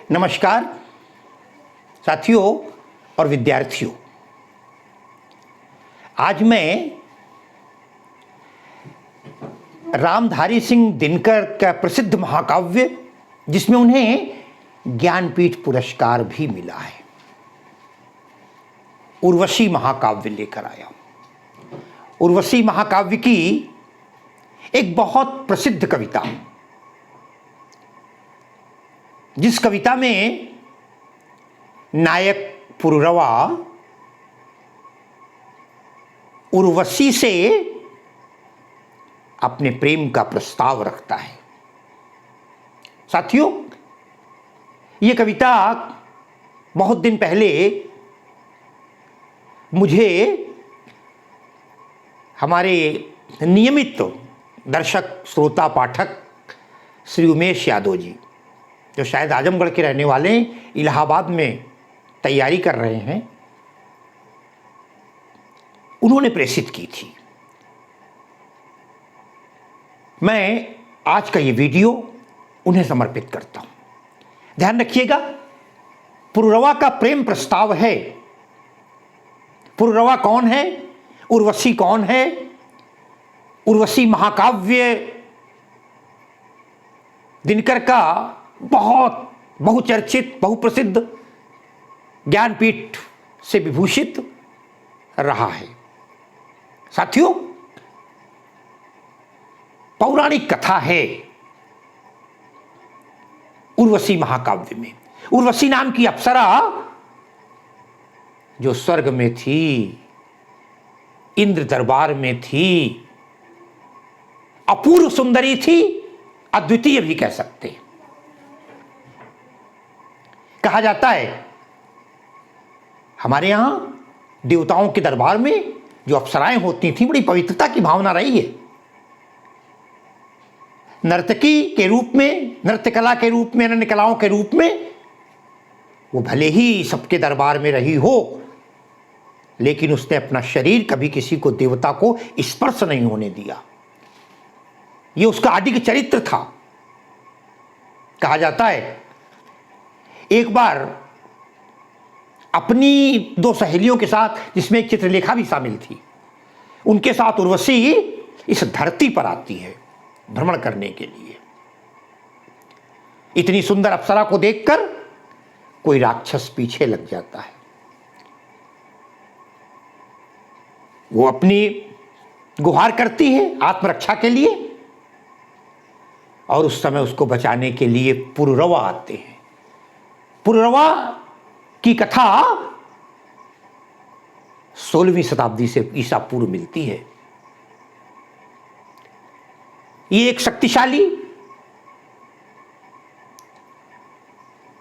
नमस्कार साथियों और विद्यार्थियों। आज मैं रामधारी सिंह दिनकर का प्रसिद्ध महाकाव्य, जिसमें उन्हें ज्ञानपीठ पुरस्कार भी मिला है, उर्वशी महाकाव्य लेकर आया हूं। उर्वशी महाकाव्य की एक बहुत प्रसिद्ध कविता, जिस कविता में नायक पुरुरवा उर्वशी से अपने प्रेम का प्रस्ताव रखता है। साथियों, यह कविता बहुत दिन पहले मुझे हमारे नियमित दर्शक श्रोता पाठक श्री उमेश यादव जी, जो शायद आजमगढ़ के रहने वाले इलाहाबाद में तैयारी कर रहे हैं, उन्होंने प्रेषित की थी। मैं आज का ये वीडियो उन्हें समर्पित करता हूं। ध्यान रखिएगा, पुरुरवा का प्रेम प्रस्ताव है। पुरुरवा कौन है, उर्वशी कौन है? उर्वशी महाकाव्य दिनकर का बहुत बहुचर्चित, बहुप्रसिद्ध, ज्ञानपीठ से विभूषित रहा है। साथियों, पौराणिक कथा है उर्वशी महाकाव्य में। उर्वशी नाम की अप्सरा जो स्वर्ग में थी, इंद्र दरबार में थी, अपूर्व सुंदरी थी, अद्वितीय भी कह सकते हैं। कहा जाता है हमारे यहां देवताओं के दरबार में जो अप्सराएं होती थीं, बड़ी पवित्रता की भावना रही है। नर्तकी के रूप में, नृत्य कला के रूप में, अन्य कलाओं के रूप में वो भले ही सबके दरबार में रही हो, लेकिन उसने अपना शरीर कभी किसी को, देवता को स्पर्श नहीं होने दिया। ये उसका आदि चरित्र था। कहा जाता है एक बार अपनी दो सहेलियों के साथ, जिसमें एक चित्रलेखा भी शामिल थी, उनके साथ उर्वशी इस धरती पर आती है भ्रमण करने के लिए। इतनी सुंदर अप्सरा को देखकर कोई राक्षस पीछे लग जाता है। वो अपनी गुहार करती है आत्मरक्षा के लिए, और उस समय उसको बचाने के लिए पुरुरवा आते हैं। पुरुरवा की कथा 16वीं शताब्दी से ईसा पूर्व मिलती है। ये एक शक्तिशाली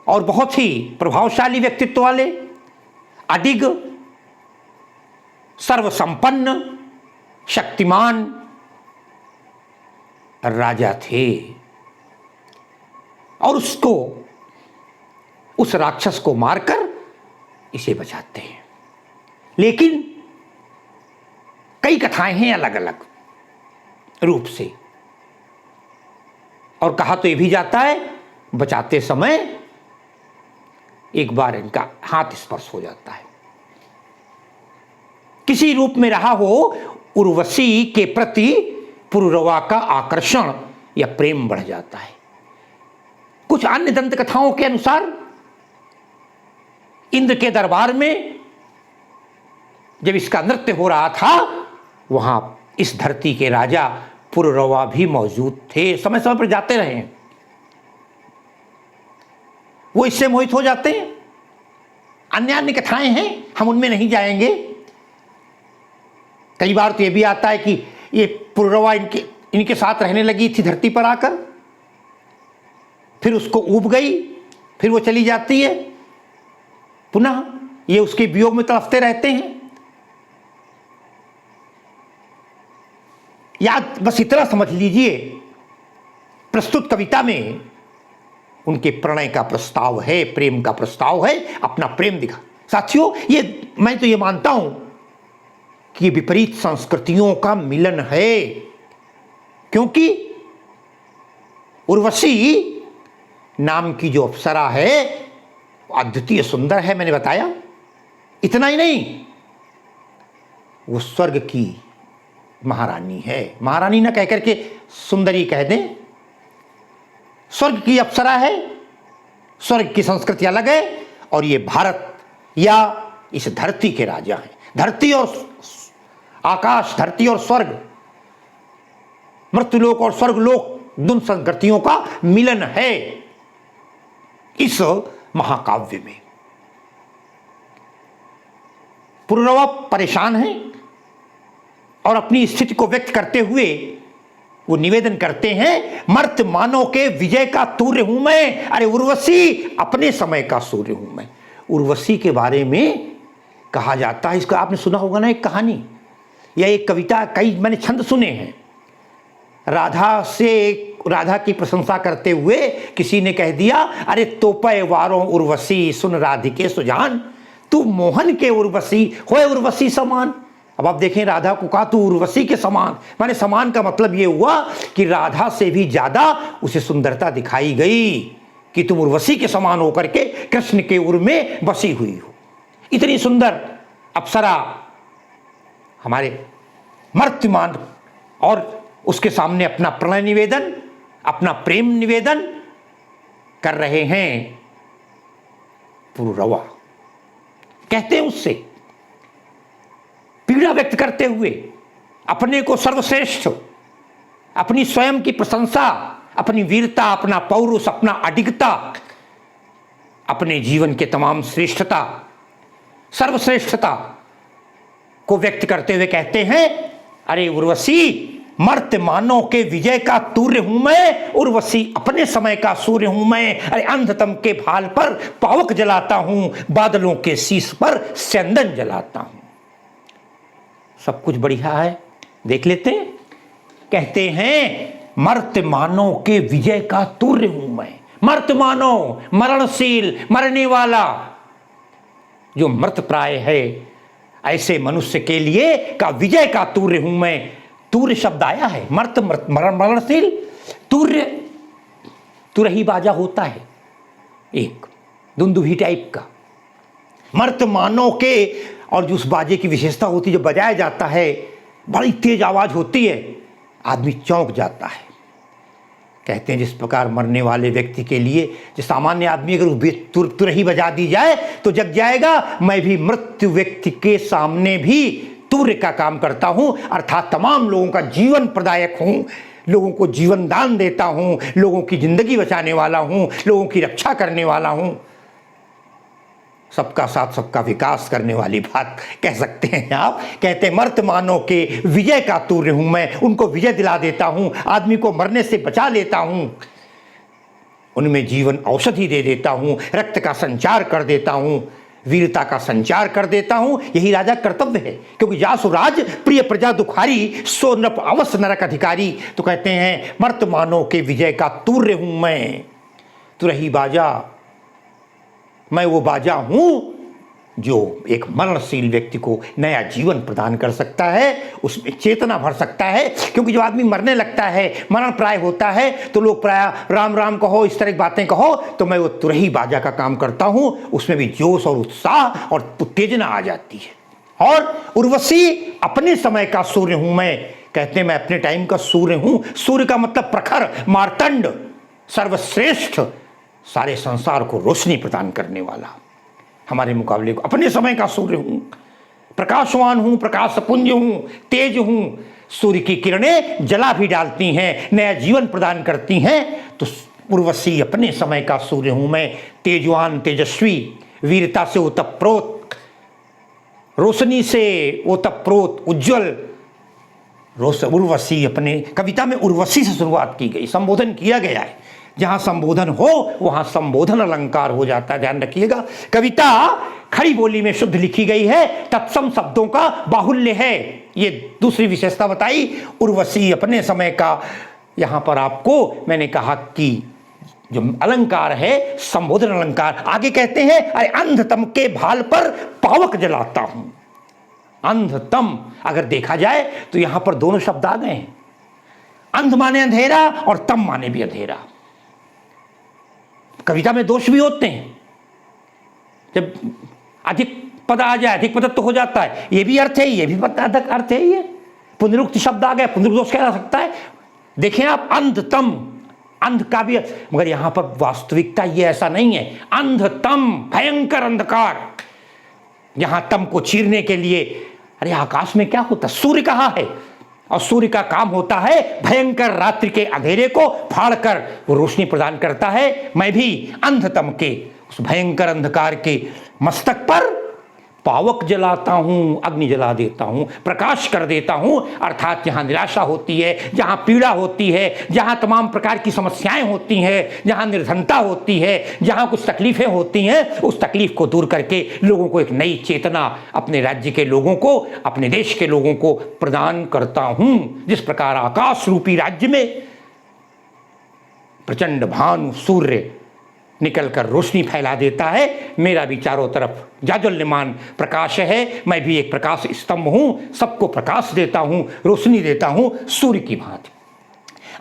और बहुत ही प्रभावशाली व्यक्तित्व वाले, अडिग, सर्वसंपन्न, शक्तिमान राजा थे, और उस राक्षस को मारकर इसे बचाते हैं। लेकिन कई कथाएं हैं अलग अलग रूप से, और कहा तो यह भी जाता है बचाते समय एक बार इनका हाथ स्पर्श हो जाता है। किसी रूप में रहा हो, उर्वशी के प्रति पुरुरवा का आकर्षण या प्रेम बढ़ जाता है। कुछ अन्य दंत कथाओं के अनुसार इंद्र के दरबार में जब इसका नृत्य हो रहा था, वहां इस धरती के राजा पुरुरवा भी मौजूद थे। समय समय पर जाते रहे, वो इससे मोहित हो जाते हैं। अन्य अन्य कथाएं हैं, हम उनमें नहीं जाएंगे। कई बार तो यह भी आता है कि ये पुरुरवा इनके साथ रहने लगी थी धरती पर आकर, फिर उसको ऊब गई, फिर वो चली जाती है, पुनः ये उसके वियोग में तड़पते रहते हैं। याद बस इतना समझ लीजिए, प्रस्तुत कविता में उनके प्रणय का प्रस्ताव है, प्रेम का प्रस्ताव है, अपना प्रेम दिखा। साथियों, मैं तो ये मानता हूं कि विपरीत संस्कृतियों का मिलन है, क्योंकि उर्वशी नाम की जो अप्सरा है अद्वितीय सुंदर है, मैंने बताया। इतना ही नहीं, वो स्वर्ग की महारानी है। महारानी ना कह करके सुंदरी कह दें, स्वर्ग की अप्सरा है। स्वर्ग की संस्कृति अलग है और ये भारत या इस धरती के राजा हैं। धरती और आकाश, धरती और स्वर्ग, मृत्युलोक और स्वर्गलोक, दोनों संस्कृतियों का मिलन है इस महाकाव्य में। पुररवा परेशान है और अपनी स्थिति को व्यक्त करते हुए वो निवेदन करते हैं, मर्त मानो के विजय का तूर्य हूं मैं। अरे उर्वशी अपने समय का सूर्य हूं मैं। उर्वशी के बारे में कहा जाता है, इसका आपने सुना होगा ना, एक कहानी या एक कविता, कई मैंने छंद सुने हैं। राधा की प्रशंसा करते हुए किसी ने कह दिया, अरे तोपे वारों उर्वशी सुन राधिके सुजान, तू मोहन के उर्वशी होए उर्वशी समान। अब आप देखें, राधा को कहा तू उर्वशी के समान, माने समान का मतलब ये हुआ कि राधा से भी ज्यादा उसे सुंदरता दिखाई गई कि तुम उर्वशी के समान होकर के कृष्ण के उर में बसी हुई हो। इतनी सुंदर अप्सरा हमारे मर्त्यमान, और उसके सामने अपना प्रणय निवेदन, अपना प्रेम निवेदन कर रहे हैं पुररवा। कहते हैं उससे पीड़ा व्यक्त करते हुए अपने को सर्वश्रेष्ठ, अपनी स्वयं की प्रशंसा, अपनी वीरता, अपना पौरुष, अपना अडिगता, अपने जीवन के तमाम श्रेष्ठता, सर्वश्रेष्ठता को व्यक्त करते हुए कहते हैं, अरे उर्वशी मर्त मानो के विजय का तूर्य हूं मैं। उर्वशी अपने समय का सूर्य हूं मैं। अरे अंधतम के भाल पर पावक जलाता हूं, बादलों के शीश पर चंदन जलाता हूं। सब कुछ बढ़िया है, देख लेते हैं। कहते हैं मर्त मानो के विजय का तूर्य हूं मैं। मर्त मानो, मरणशील, मरने वाला, जो मृत प्राय है, ऐसे मनुष्य के लिए का विजय का तूर्य हूं मैं। तूर्य शब्द आया है, मर्त मरणशील, तूर्य तुरही बाजा होता है, एक दुंदुभी टाइप का। मर्त मानो के, और जो उस बाजे की विशेषता होती है, जब बजाया जाता है बड़ी तेज आवाज होती है, आदमी चौंक जाता है। कहते हैं जिस प्रकार मरने वाले व्यक्ति के लिए, जो सामान्य आदमी अगर तुरही बजा दी जाए तो जग जाएगा, मैं भी मृत्यु व्यक्ति के सामने भी तूर्य का काम करता हूं, अर्थात तमाम लोगों का जीवन प्रदायक हूं, लोगों को जीवन दान देता हूं, लोगों की जिंदगी बचाने वाला हूं, लोगों की रक्षा करने वाला हूं, सबका साथ सबका विकास करने वाली बात कह सकते हैं आप। कहते हैं मर्त मानो के विजय का तूर्य हूं मैं, उनको विजय दिला देता हूं, आदमी को मरने से बचा लेता हूं, उनमें जीवन औषधि दे देता हूं, रक्त का संचार कर देता हूं, वीरता का संचार कर देता हूं। यही राजा कर्तव्य है, क्योंकि जासु राज प्रिय प्रजा दुखारी, सो नृप अवश्य नरक अधिकारी। तो कहते हैं मर्त मानो के विजय का तूर्य हूं मैं, तुरही बाजा, मैं वो बाजा हूं जो एक मरणशील व्यक्ति को नया जीवन प्रदान कर सकता है, उसमें चेतना भर सकता है। क्योंकि जब आदमी मरने लगता है, मरण प्राय होता है, तो लोग प्राय राम राम कहो, इस तरह की बातें कहो, तो मैं वो तुरही बाजा का काम करता हूं, उसमें भी जोश और उत्साह और उत्तेजना आ जाती है। और उर्वशी अपने समय का सूर्य हूं मैं। कहते हैं मैं अपने टाइम का सूर्य हूं। सूर्य का मतलब प्रखर, मार्तंड, सर्वश्रेष्ठ, सारे संसार को रोशनी प्रदान करने वाला, हमारे मुकाबले को अपने समय का सूर्य हूं, प्रकाशवान हूं, प्रकाशपुंज हूं, तेज हूं। सूर्य की किरणें जला भी डालती हैं, नया जीवन प्रदान करती हैं। तो उर्वशी अपने समय का सूर्य हूं मैं, तेजवान, तेजस्वी, वीरता से ओतप्रोत, रोशनी से ओतप्रोत, उज्जवल। उर्वशी अपने, कविता में उर्वशी से शुरुआत की गई, संबोधन किया गया है। जहां संबोधन हो वहां संबोधन अलंकार हो जाता है, ध्यान रखिएगा। कविता खड़ी बोली में शुद्ध लिखी गई है, तत्सम शब्दों का बाहुल्य है, ये दूसरी विशेषता बताई। उर्वशी अपने समय का, यहां पर आपको मैंने कहा कि जो अलंकार है संबोधन अलंकार। आगे कहते हैं अरे अंधतम के भाल पर पावक जलाता हूं। अंधतम अगर देखा जाए तो यहां पर दोनों शब्द आ गए हैं, अंध माने अंधेरा और तम माने भी अंधेरा। कविता में दोष भी होते हैं, जब अधिक पद आ जाए अधिक पदत्व हो जाता है, ये भी अर्थ है, ये भी अधिक अर्थ है, ये पुनरुक्ति शब्द आ गया, पुनरुक्त दोष क्या जा सकता है। देखें आप, अंधतम, अंध का भी, मगर यहां पर वास्तविकता ये ऐसा नहीं है। अंधतम भयंकर अंधकार, यहां तम को चीरने के लिए, अरे आकाश में क्या होता, सूर्य कहाँ है, और सूर्य का काम होता है भयंकर रात्रि के अंधेरे को फाड़कर वो रोशनी प्रदान करता है। मैं भी अंधतम के उस भयंकर अंधकार के मस्तक पर पावक जलाता हूं, अग्नि जला देता हूं, प्रकाश कर देता हूं। अर्थात जहां निराशा होती है, जहां पीड़ा होती है, जहां तमाम प्रकार की समस्याएं होती हैं, जहां निर्धनता होती है, जहां कुछ तकलीफें होती हैं, उस तकलीफ को दूर करके लोगों को एक नई चेतना, अपने राज्य के लोगों को, अपने देश के लोगों को प्रदान करता हूं। जिस प्रकार आकाश रूपी राज्य में प्रचंड भानु सूर्य निकलकर रोशनी फैला देता है, मेरा भी चारों तरफ जाज्वल्यमान प्रकाश है। मैं भी एक प्रकाश स्तंभ हूं, सबको प्रकाश देता हूं, रोशनी देता हूं, सूर्य की भांति।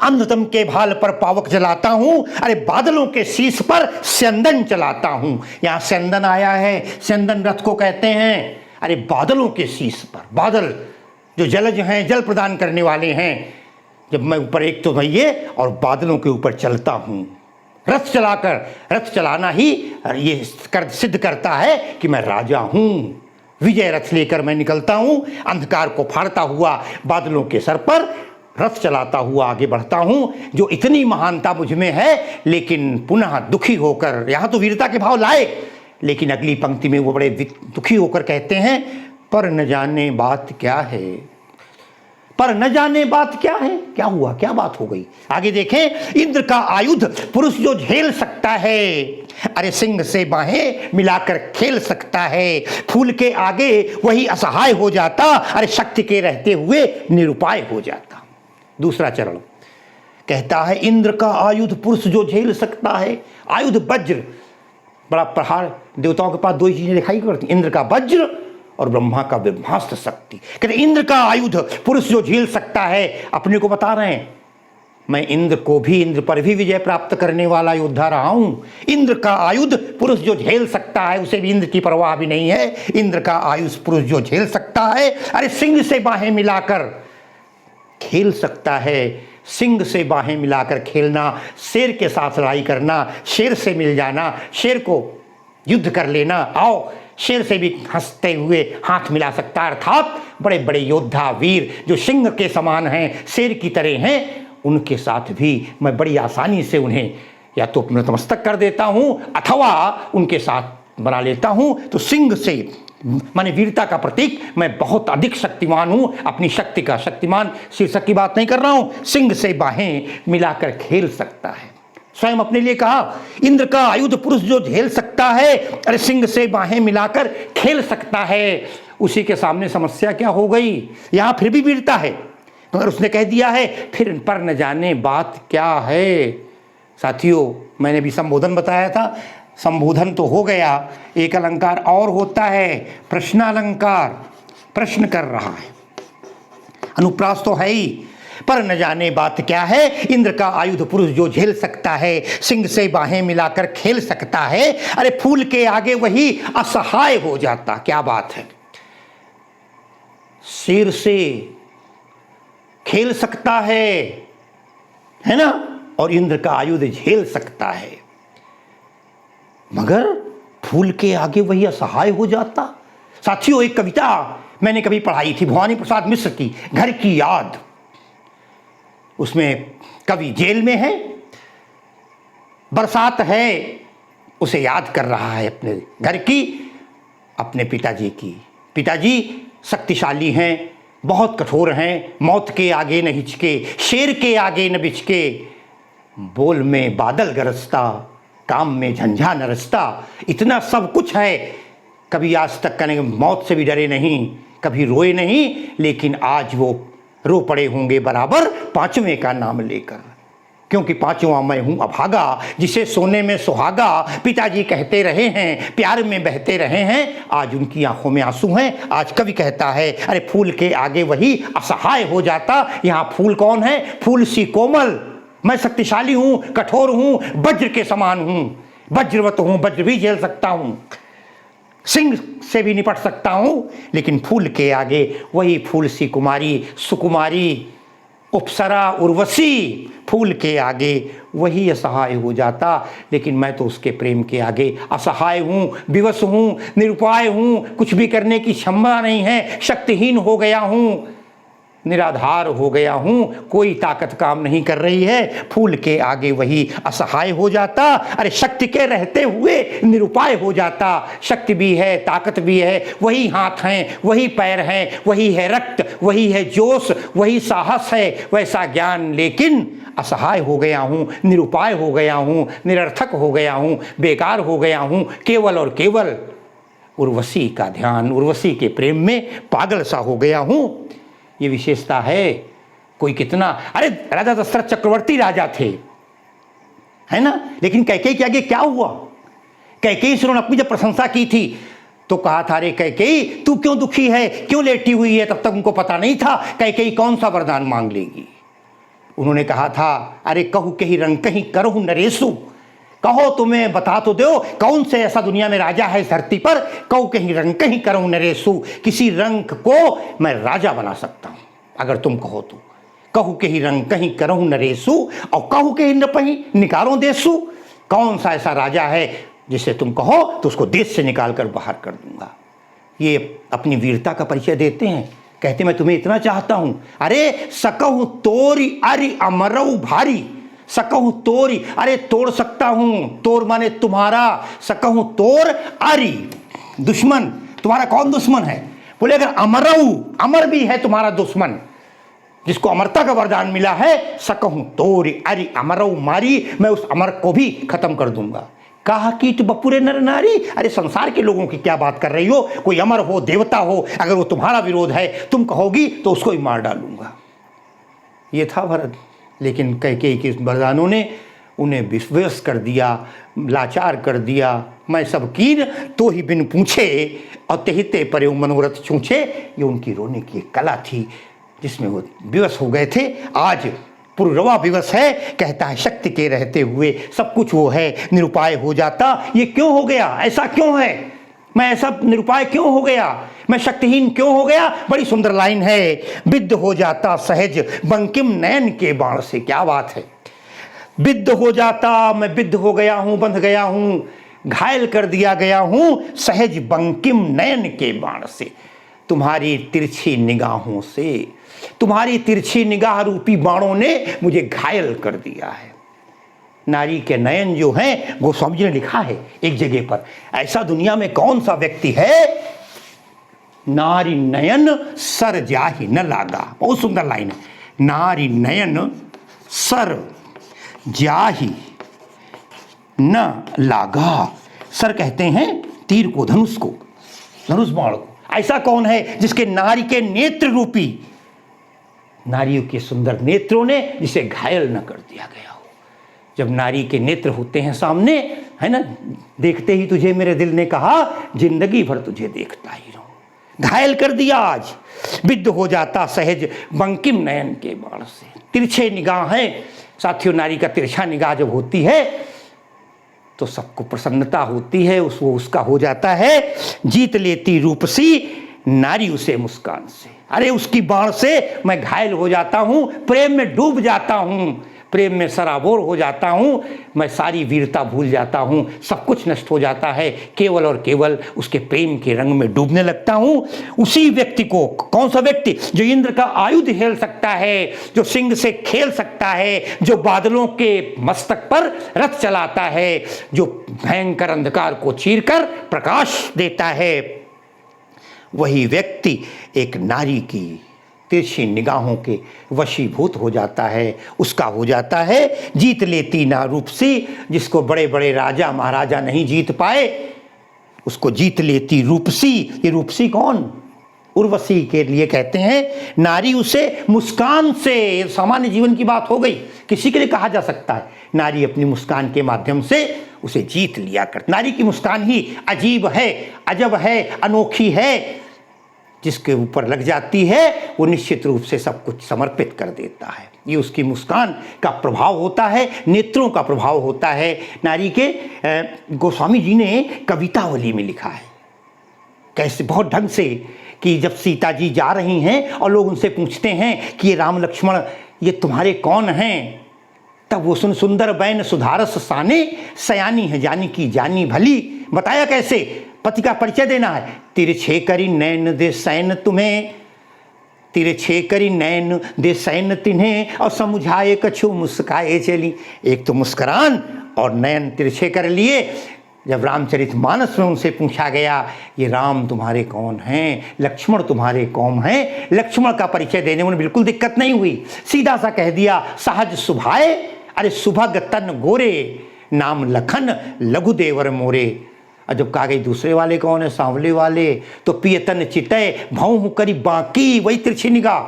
अंधतम के भाल पर पावक जलाता हूं, अरे बादलों के शीश पर स्यंदन चलाता हूं। यहां स्यंदन आया है, स्यंदन रथ को कहते हैं। अरे बादलों के शीश पर, बादल जो जलज हैं, जल प्रदान करने वाले हैं, जब मैं ऊपर एक तो भैये और बादलों के ऊपर चलता हूं रथ चलाकर, रथ चलाना ही ये सिद्ध करता है कि मैं राजा हूं। विजय रथ लेकर मैं निकलता हूं, अंधकार को फाड़ता हुआ बादलों के सर पर रथ चलाता हुआ आगे बढ़ता हूं। जो इतनी महानता मुझ में है, लेकिन पुनः दुखी होकर, यहां तो वीरता के भाव लाए, लेकिन अगली पंक्ति में वो बड़े दुखी होकर कहते हैं, पर न जाने बात क्या है, पर न जाने बात क्या है। क्या हुआ, क्या बात हो गई, आगे देखें। इंद्र का आयुध पुरुष जो झेल सकता है, अरे सिंह से बाहें मिलाकर खेल सकता है। फूल के आगे वही असहाय हो जाता, अरे शक्ति के रहते हुए निरुपाय हो जाता। दूसरा चरण कहता है, इंद्र का आयुध पुरुष जो झेल सकता है। आयुध वज्र, बड़ा प्रहार, देवताओं के पास दो ही चीजें दिखाई पड़ती, इंद्र का वज्र और ब्रह्मा का ब्रह्मास्त्र शक्ति। कहते इंद्र का आयुध पुरुष जो झेल सकता है, अपने को बता रहे हैं, मैं इंद्र को भी, इंद्र पर भी विजय प्राप्त करने वाला योद्धा रहा हूं। इंद्र का आयुध पुरुष जो झेल सकता है, उसे भी इंद्र की परवाह भी नहीं है। इंद्र का आयुध पुरुष जो झेल सकता है, अरे सिंह से बाहें मिलाकर खेल सकता है। सिंह से बाहें मिलाकर खेलना, शेर के साथ लड़ाई करना, शेर से मिल जाना, शेर को युद्ध कर लेना, आओ शेर से भी हंसते हुए हाथ मिला सकता है। अर्थात बड़े बड़े योद्धा वीर जो सिंह के समान हैं, शेर की तरह हैं, उनके साथ भी मैं बड़ी आसानी से उन्हें या तो नतमस्तक कर देता हूं अथवा उनके साथ बना लेता हूं। तो सिंह से माने वीरता का प्रतीक, मैं बहुत अधिक शक्तिमान हूं, अपनी शक्ति का शक्तिमान, शीर्षक की बात नहीं कर रहा हूं। सिंह से बाहें मिलाकर खेल सकता है। स्वयं अपने लिए कहा, इंद्र का आयुध पुरुष जो झेल सकता है, अरे सिंह से बाहें मिलाकर खेल सकता है। उसी के सामने समस्या क्या हो गई, यहां फिर भी वीरता है, मगर उसने कह दिया है फिर पर न जाने बात क्या है। साथियों, मैंने भी संबोधन बताया था, संबोधन तो हो गया, एक अलंकार और होता है, प्रश्नालंकार, प्रश्न कर रहा है, अनुप्रास तो है ही, पर न जाने बात क्या है। इंद्र का आयुध पुरुष जो झेल सकता है, सिंह से बाहें मिलाकर खेल सकता है, अरे फूल के आगे वही असहाय हो जाता। क्या बात है, शेर से खेल सकता है ना, और इंद्र का आयुध झेल सकता है, मगर फूल के आगे वही असहाय हो जाता। साथियों, एक कविता मैंने कभी पढ़ाई थी, भवानी प्रसाद मिश्र की, घर की याद। उसमें कवि जेल में है, बरसात है, उसे याद कर रहा है अपने घर की, अपने पिताजी की। पिताजी शक्तिशाली हैं, बहुत कठोर हैं, मौत के आगे न हिचके, शेर के आगे न बिचके, बोल में बादल गरजता, काम में झंझा न रचता। इतना सब कुछ है, कभी आज तक कने मौत से भी डरे नहीं, कभी रोए नहीं, लेकिन आज वो रो पड़े होंगे बराबर पांचवें का नाम लेकर, क्योंकि पांचवा मैं हूं अभागा, जिसे सोने में सुहागा पिताजी कहते रहे हैं, प्यार में बहते रहे हैं। आज उनकी आंखों में आंसू हैं। आज कवि कहता है, अरे फूल के आगे वही असहाय हो जाता। यहां फूल कौन है, फूल सी कोमल, मैं शक्तिशाली हूं, कठोर हूं, वज्र के समान हूं, वज्रवत हूं, वज्र भी झेल सकता हूं, सिंह से भी निपट सकता हूं, लेकिन फूल के आगे वही फूल सी कुमारी, सुकुमारी, अप्सरा, उर्वशी, फूल के आगे वही असहाय हो जाता। लेकिन मैं तो उसके प्रेम के आगे असहाय हूं, विवश हूं, निरुपाय हूं, कुछ भी करने की क्षमता नहीं है, शक्तिहीन हो गया हूं, निराधार हो गया हूं, कोई ताकत काम नहीं कर रही है। फूल के आगे वही असहाय हो जाता। अरे शक्ति के रहते हुए निरुपाय हो जाता। शक्ति भी है, ताकत भी है, वही हाथ हैं, वही पैर हैं, वही है रक्त, वही है जोश, वही साहस है, वैसा ज्ञान, लेकिन असहाय हो गया हूं, निरुपाय हो गया हूं, निरर्थक हो गया हूं, बेकार हो गया हूं, केवल और केवल उर्वशी का ध्यान, उर्वशी के प्रेम में पागल सा हो गया हूं। ये विशेषता है। कोई कितना, अरे राजा दशरथ चक्रवर्ती राजा थे, है ना, लेकिन कैकेयी के आगे क्या हुआ? कैकेयी से उन्होंने अपनी जब प्रशंसा की थी तो कहा था, अरे कैकेयी तू क्यों दुखी है, क्यों लेटी हुई है? तब तक उनको पता नहीं था कैकेयी कौन सा वरदान मांग लेगी। उन्होंने कहा था, अरे कहू कहीं रंग कहीं करहु नरेशु, कहो तुम्हें बता तो दो कौन से ऐसा दुनिया में राजा है इस धरती पर, कहू कहीं रंग कहीं करहु नरेशु, किसी रंग को मैं राजा बना सकता हूं अगर तुम कहो तो। कहू कहीं रंग कहीं करहु नरेशु और कहू कहीं नपहीं निकालो देशु, कौन सा ऐसा राजा है जिसे तुम कहो तो उसको देश से निकाल कर बाहर कर दूंगा। ये अपनी वीरता का परिचय देते हैं, कहते मैं तुम्हें इतना चाहता हूं। अरे सकहु तोरी अरि अमरऊ भारी, सकहु तोरी, अरे तोड़ सकता हूं, तोड़ माने तुम्हारा, सकहु तोर अरि, दुश्मन, तुम्हारा कौन दुश्मन है? बोले अगर अमरऊ, अमर भी है तुम्हारा दुश्मन, जिसको अमरता का वरदान मिला है, सकहु तोरी अरि अमरऊ मारी, मैं उस अमर को भी खत्म कर दूंगा। कहा कीट बपुरे नर नारी, अरे संसार के लोगों की क्या बात कर रही हो? कोई अमर हो, देवता हो, अगर वो तुम्हारा विरोध है, तुम कहोगी तो उसको ही मार डालूंगा। ये था भरत। लेकिन कैकेयी के वरदानों ने उन्हें विवश कर दिया, लाचार कर दिया। मैं सब कीन तो ही बिन पूछे और तेहते परे मनोरथ छूछे, ये उनकी रोने की एक कला थी जिसमें वो विवश हो गए थे। आज पुररवा विवश है, कहता है शक्ति के रहते हुए सब कुछ वो है, निरुपाय हो जाता। ये क्यों हो गया? ऐसा क्यों है? मैं ऐसा निरुपाय क्यों हो गया? मैं शक्तिहीन क्यों हो गया? बड़ी सुंदर लाइन है, विद्ध हो जाता सहज बंकिम नयन के बाण से। क्या बात है, विद्ध हो जाता, मैं विद्ध हो गया हूं, बंध गया हूं, घायल कर दिया गया हूं, सहज बंकिम नयन के बाण से, तुम्हारी तिरछी निगाहों से, तुम्हारी तिरछी निगाह रूपी बाणों ने मुझे घायल कर दिया है। नारी के नयन जो हैं, गोस्वामी जी ने लिखा है एक जगह पर, ऐसा दुनिया में कौन सा व्यक्ति है, नारी नयन सर जाहि न लागा। बहुत सुंदर लाइन है, नारी नयन सर जाहि न लागा। सर कहते हैं तीर को, धनुष को, धनुष बाण को। ऐसा कौन है जिसके नारी के नेत्र रूपी, नारियों के सुंदर नेत्रों ने जिसे घायल न कर दिया गया हो। जब नारी के नेत्र होते हैं सामने, है ना, देखते ही तुझे मेरे दिल ने कहा जिंदगी भर तुझे देखता ही रहूं। घायल कर दिया आज, विद्ध हो जाता सहज बंकिम नयन के बाण से। तिरछे निगाह है साथियों, नारी का तिरछा निगाह जब होती है तो सबको प्रसन्नता होती है, उसका हो जाता है। जीत लेती रूपसी नारी उसे मुस्कान से, अरे उसकी बाण से मैं घायल हो जाता हूं, प्रेम में डूब जाता हूं, प्रेम में सराबोर हो जाता हूं, मैं सारी वीरता भूल जाता हूं, सब कुछ नष्ट हो जाता है, केवल और केवल उसके प्रेम के रंग में डूबने लगता हूं। उसी व्यक्ति को, कौन सा व्यक्ति? जो इंद्र का आयुध हेल सकता है, जो सिंह से खेल सकता है, जो बादलों के मस्तक पर रथ चलाता है, जो भयंकर अंधकार को चीरकर प्रकाश देता है, वही व्यक्ति एक नारी की तिरछी निगाहों के वशीभूत हो जाता है, उसका हो जाता है। जीत लेती ना रूपसी, जिसको बड़े बड़े राजा महाराजा नहीं जीत पाए, उसको जीत लेती रूपसी। ये रूपसी कौन? उर्वशी के लिए कहते हैं नारी उसे मुस्कान से। सामान्य जीवन की बात हो गई, किसी के लिए कहा जा सकता है नारी अपनी मुस्कान के माध्यम से उसे जीत लिया कर। नारी की मुस्कान ही अजीब है, अजब है, अनोखी है, जिसके ऊपर लग जाती है वो निश्चित रूप से सब कुछ समर्पित कर देता है। ये उसकी मुस्कान का प्रभाव होता है, नेत्रों का प्रभाव होता है। नारी के गोस्वामी जी ने कवितावली में लिखा है कैसे बहुत ढंग से कि जब सीता जी जा रही हैं और लोग उनसे पूछते हैं कि ये राम लक्ष्मण ये तुम्हारे कौन हैं, तब वो सुंदर बैन सुधारस साने सयानी है जानी की जानी भली। बताया कैसे, पति का परिचय देना है। तिरछे करी नैन दे सैन तुम्हें, तिरछे करी नैन दे सैन तिन्हें, और समुझाए कछु मुस्काए चली। एक तो मुस्कुरान और नैन तिरछे कर लिए। जब रामचरितमानस में उनसे पूछा गया ये राम तुम्हारे कौन हैं, लक्ष्मण तुम्हारे कौन हैं, लक्ष्मण का परिचय देने में बिल्कुल दिक्कत नहीं हुई, सीधा सा कह दिया सहज सुभाए, अरे सुभग तन गोरे, नाम लखन लघु देवर मोरे। और जब कहा गई दूसरे वाले कौन है, सांवले वाले, तो पियतन चितय भौं करी बाकी, वही तिरछी निगाह,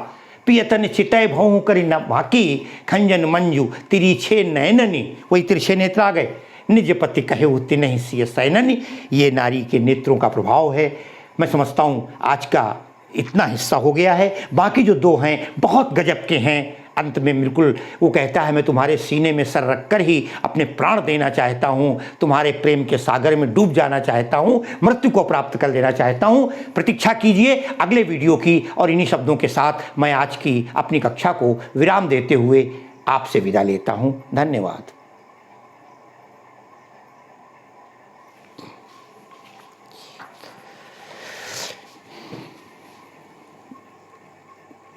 पियतन चितय भौं करी न बाकी, खंजन मंजू तिरछे नैननी, वही तिरछे नेत्र आ गए। निज पति कहे उति नहीं सिय सैननी, ये नारी के नेत्रों का प्रभाव है। मैं समझता हूँ आज का इतना हिस्सा हो गया है, बाकी जो दो हैं बहुत गजब के हैं। अंत में बिल्कुल वो कहता है मैं तुम्हारे सीने में सर रखकर ही अपने प्राण देना चाहता हूँ, तुम्हारे प्रेम के सागर में डूब जाना चाहता हूँ, मृत्यु को प्राप्त कर लेना चाहता हूँ। प्रतीक्षा कीजिए अगले वीडियो की, और इन्हीं शब्दों के साथ मैं आज की अपनी कक्षा को विराम देते हुए आपसे विदा लेता हूँ। धन्यवाद।